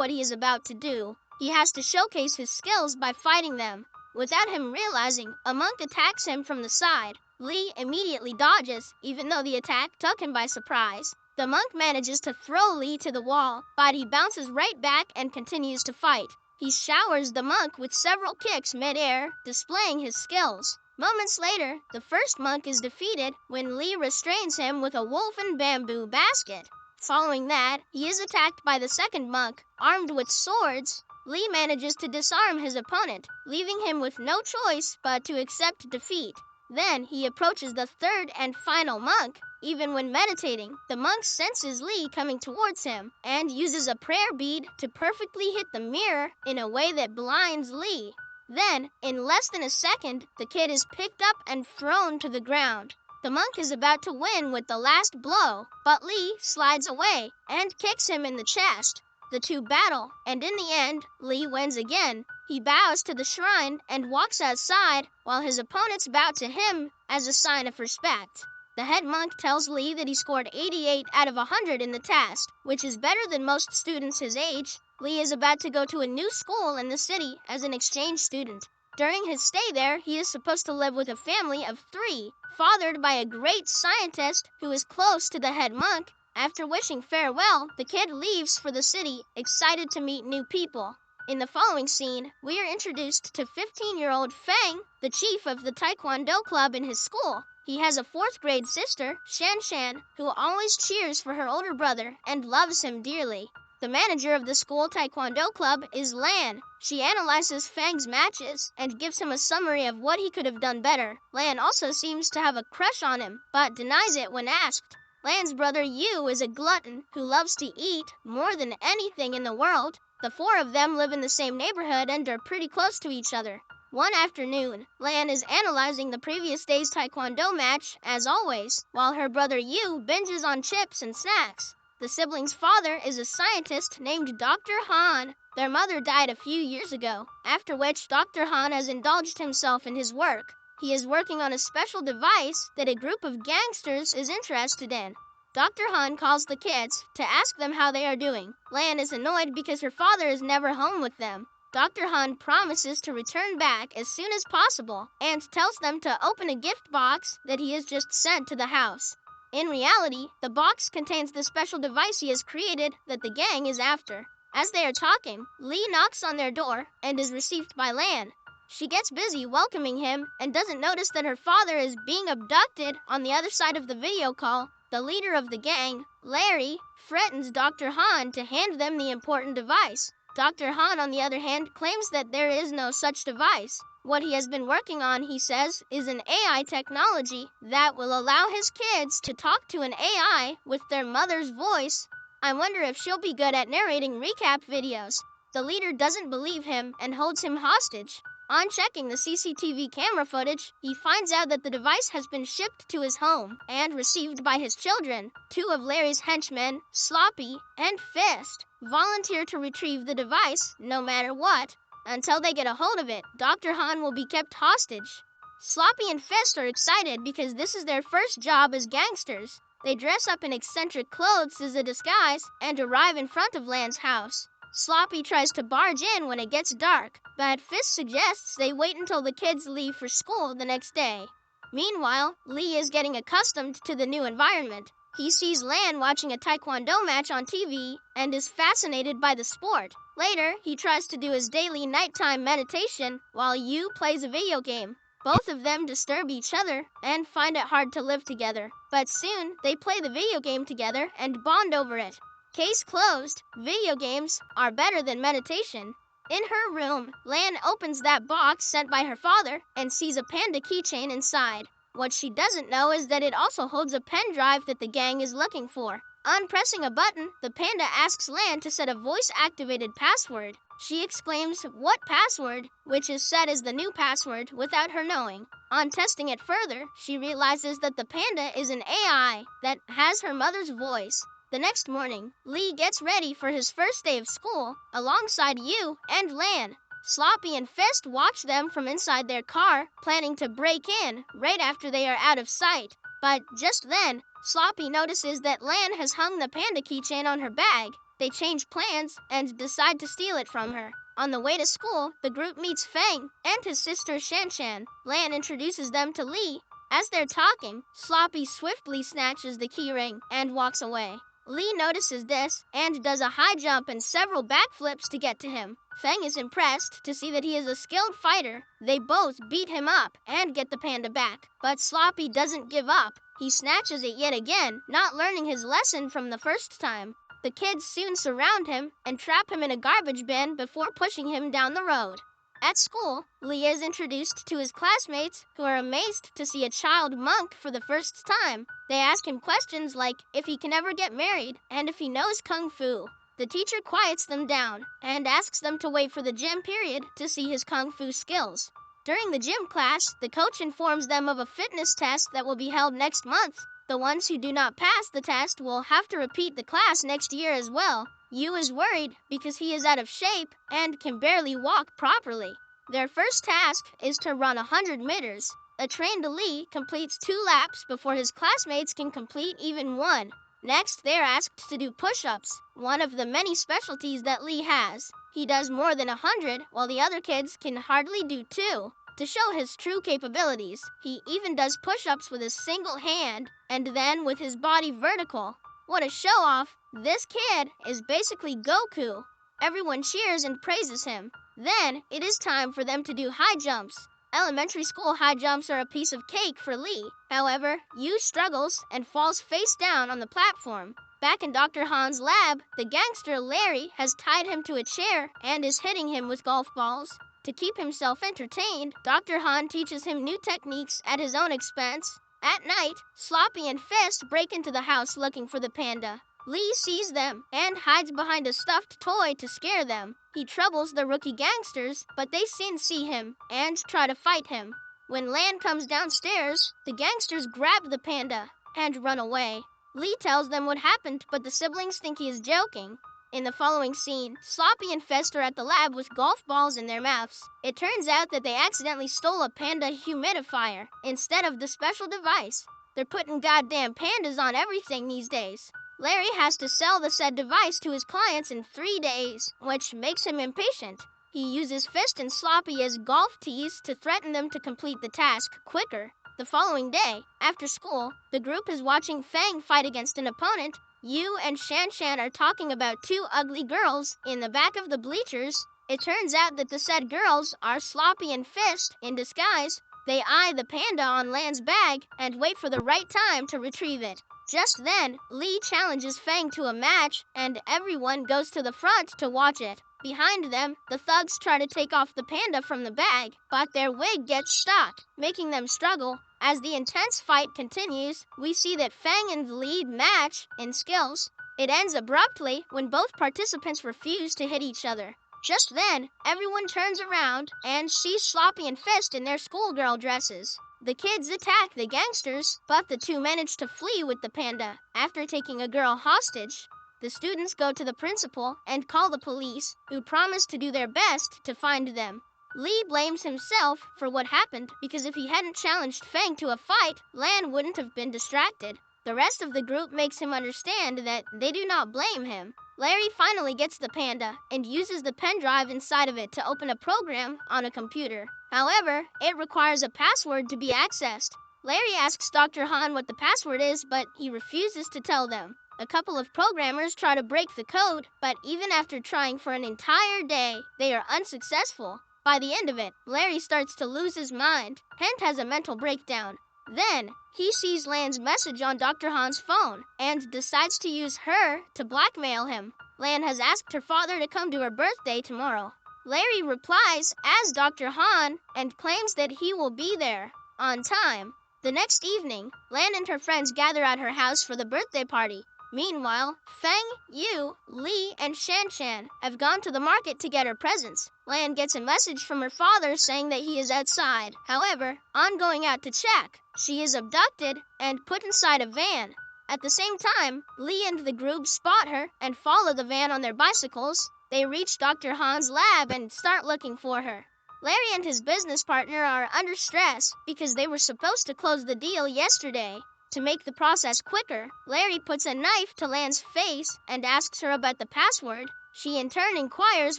what he is about to do. He has to showcase his skills by fighting them. Without him realizing, a monk attacks him from the side. Lee immediately dodges, even though the attack took him by surprise. The monk manages to throw Lee to the wall, but he bounces right back and continues to fight. He showers the monk with several kicks mid-air, displaying his skills. Moments later, the first monk is defeated when Lee restrains him with a woven bamboo basket. Following that, he is attacked by the second monk, armed with swords. Lee manages to disarm his opponent, leaving him with no choice but to accept defeat. Then he approaches the third and final monk. Even when meditating, the monk senses Lee coming towards him and uses a prayer bead to perfectly hit the mirror in a way that blinds Lee. Then, in less than a second, the kid is picked up and thrown to the ground. The monk is about to win with the last blow, but Lee slides away and kicks him in the chest. The two battle, and in the end, Lee wins again. He bows to the shrine and walks outside while his opponents bow to him as a sign of respect. The head monk tells Lee that he scored 88 out of 100 in the test, which is better than most students his age. Lee is about to go to a new school in the city as an exchange student. During his stay there, he is supposed to live with a family of 3, fathered by a great scientist who is close to the head monk. After wishing farewell, the kid leaves for the city, excited to meet new people. In the following scene, we are introduced to 15-year-old Feng, the chief of the Taekwondo club in his school. He has a 4th grade sister, Shan, who always cheers for her older brother and loves him dearly. The manager of the school Taekwondo club is Lan. She analyzes Feng's matches and gives him a summary of what he could have done better. Lan also seems to have a crush on him, but denies it when asked. Lan's brother Yu is a glutton who loves to eat more than anything in the world. The 4 of them live in the same neighborhood and are pretty close to each other. One afternoon, Lan is analyzing the previous day's Taekwondo match, as always, while her brother Yu binges on chips and snacks. The siblings' father is a scientist named Dr. Han. Their mother died a few years ago, after which Dr. Han has indulged himself in his work. He is working on a special device that a group of gangsters is interested in. Dr. Han calls the kids to ask them how they are doing. Lan is annoyed because her father is never home with them. Dr. Han promises to return back as soon as possible and tells them to open a gift box that he has just sent to the house. In reality, the box contains the special device he has created that the gang is after. As they are talking, Lee knocks on their door and is received by Lan. She gets busy welcoming him and doesn't notice that her father is being abducted on the other side of the video call. The leader of the gang, Larry, threatens Dr. Han to hand them the important device. Dr. Han, on the other hand, claims that there is no such device. What he has been working on, he says, is an AI technology that will allow his kids to talk to an AI with their mother's voice. I wonder if she'll be good at narrating recap videos. The leader doesn't believe him and holds him hostage. On checking the CCTV camera footage, he finds out that the device has been shipped to his home and received by his children. 2 of Larry's henchmen, Sloppy and Fist, volunteer to retrieve the device no matter what. Until they get a hold of it, Dr. Han will be kept hostage. Sloppy and Fist are excited because this is their first job as gangsters. They dress up in eccentric clothes as a disguise and arrive in front of Lan's house. Sloppy tries to barge in when it gets dark, but Fist suggests they wait until the kids leave for school the next day. Meanwhile, Lee is getting accustomed to the new environment. He sees Lan watching a Taekwondo match on TV and is fascinated by the sport. Later, he tries to do his daily nighttime meditation while Yu plays a video game. Both of them disturb each other and find it hard to live together. But soon, they play the video game together and bond over it. Case closed. Video games are better than meditation. In her room, Lan opens that box sent by her father and sees a panda keychain inside. What she doesn't know is that it also holds a pen drive that the gang is looking for. On pressing a button, the panda asks Lan to set a voice-activated password. She exclaims, "What password?" which is set as the new password without her knowing. On testing it further, she realizes that the panda is an AI that has her mother's voice. The next morning, Lee gets ready for his first day of school alongside Yu and Lan. Sloppy and Fist watch them from inside their car, planning to break in right after they are out of sight. But just then, Sloppy notices that Lan has hung the panda keychain on her bag. They change plans and decide to steal it from her. On the way to school, the group meets Feng and his sister Shanshan. Lan introduces them to Li. As they're talking, Sloppy swiftly snatches the keyring and walks away. Li notices this and does a high jump and several backflips to get to him. Feng is impressed to see that he is a skilled fighter. They both beat him up and get the panda back. But Sloppy doesn't give up. He snatches it yet again, not learning his lesson from the first time. The kids soon surround him and trap him in a garbage bin before pushing him down the road. At school, Li is introduced to his classmates, who are amazed to see a child monk for the first time. They ask him questions like if he can ever get married and if he knows kung fu. The teacher quiets them down and asks them to wait for the gym period to see his kung fu skills. During the gym class, the coach informs them of a fitness test that will be held next month. The ones who do not pass the test will have to repeat the class next year as well. Yu is worried because he is out of shape and can barely walk properly. Their first task is to run 100 meters. A trained Li completes 2 laps before his classmates can complete even 1. Next, they are asked to do push-ups, one of the many specialties that Li has. He does more than 100, while the other kids can hardly do 2. To show his true capabilities, he even does push-ups with a single hand, and then with his body vertical. What a show-off! This kid is basically Goku. Everyone cheers and praises him. Then, it is time for them to do high jumps. Elementary school high jumps are a piece of cake for Li. However, Yu struggles and falls face down on the platform. Back in Dr. Han's lab, the gangster Larry has tied him to a chair and is hitting him with golf balls. To keep himself entertained, Dr. Han teaches him new techniques at his own expense. At night, Sloppy and Fist break into the house looking for the panda. Li sees them and hides behind a stuffed toy to scare them. He troubles the rookie gangsters, but they soon see him and try to fight him. When Lan comes downstairs, the gangsters grab the panda and run away. Li tells them what happened, but the siblings think he is joking. In the following scene, Sloppy and Fest are at the lab with golf balls in their mouths. It turns out that they accidentally stole a panda humidifier instead of the special device. They're putting goddamn pandas on everything these days. Larry has to sell the said device to his clients in 3 days, which makes him impatient. He uses Fist and Sloppy as golf tees to threaten them to complete the task quicker. The following day, after school, the group is watching Fang fight against an opponent. Yu and Shanshan are talking about 2 ugly girls in the back of the bleachers. It turns out that the said girls are Sloppy and Fist in disguise. They eye the panda on Lan's bag and wait for the right time to retrieve it. Just then, Li challenges Fang to a match, and everyone goes to the front to watch it. Behind them, the thugs try to take off the panda from the bag, but their wig gets stuck, making them struggle. As the intense fight continues, we see that Fang and the lead match in skills. It ends abruptly when both participants refuse to hit each other. Just then, everyone turns around and sees Sloppy and Fist in their schoolgirl dresses. The kids attack the gangsters, but the 2 manage to flee with the panda. After taking a girl hostage, the students go to the principal and call the police, who promise to do their best to find them. Li blames himself for what happened because if he hadn't challenged Fang to a fight, Lan wouldn't have been distracted. The rest of the group makes him understand that they do not blame him. Larry finally gets the panda and uses the pen drive inside of it to open a program on a computer. However, it requires a password to be accessed. Larry asks Dr. Han what the password is, but he refuses to tell them. A couple of programmers try to break the code, but even after trying for an entire day, they are unsuccessful. By the end of it, Larry starts to lose his mind. Kent has a mental breakdown. Then, he sees Lan's message on Dr. Han's phone and decides to use her to blackmail him. Lan has asked her father to come to her birthday tomorrow. Larry replies as Dr. Han and claims that he will be there on time. The next evening, Lan and her friends gather at her house for the birthday party. Meanwhile, Feng, Yu, Li, and Shanshan have gone to the market to get her presents. Lan gets a message from her father saying that he is outside. However, on going out to check, she is abducted and put inside a van. At the same time, Li and the group spot her and follow the van on their bicycles. They reach Dr. Han's lab and start looking for her. Larry and his business partner are under stress because they were supposed to close the deal yesterday. To make the process quicker, Larry puts a knife to Lan's face and asks her about the password. She in turn inquires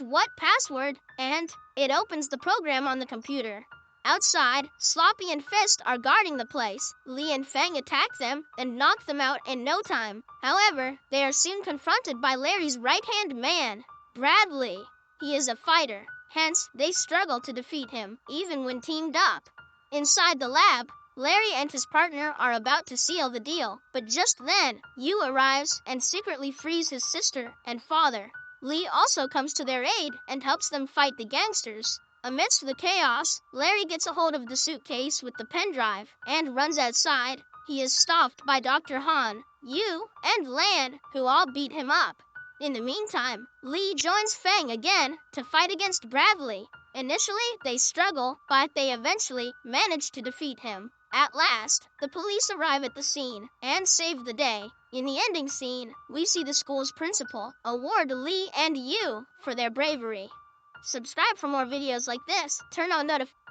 what password, and it opens the program on the computer. Outside, Sloppy and Fist are guarding the place. Lee and Fang attack them and knock them out in no time. However, they are soon confronted by Larry's right-hand man, Bradley. He is a fighter, hence they struggle to defeat him, even when teamed up. Inside the lab, Larry and his partner are about to seal the deal, but just then, Yu arrives and secretly frees his sister and father. Lee also comes to their aid and helps them fight the gangsters. Amidst the chaos, Larry gets a hold of the suitcase with the pen drive and runs outside. He is stopped by Dr. Han, Yu, and Lan, who all beat him up. In the meantime, Lee joins Fang again to fight against Bradley. Initially, they struggle, but they eventually manage to defeat him. At last, the police arrive at the scene and save the day. In the ending scene, we see the school's principal award Lee and Yu for their bravery. Subscribe for more videos like this. Turn on notifications.